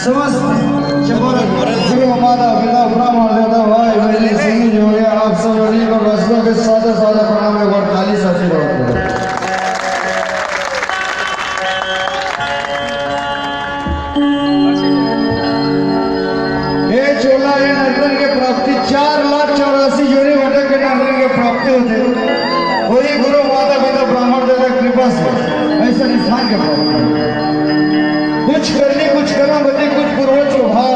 समस्त गुरु माता पिता ब्राह्मण देवता भाई बहन सिंह जो है आप सब सभी को रस्मों के साथ प्रणाम एक बार ताली से आशीर्वाद करो। ये चोला ये नर्तन के प्राप्ति 4,84,000 जोड़ी घटक के नर्तन के प्राप्ति होते वही गुरु माता पिता ब्राह्मण देवता कृपा से ऐसा स्थान के प्राप्ति कुछ करनी कुछ करना बदे कुछ पूर्वज प्रभाव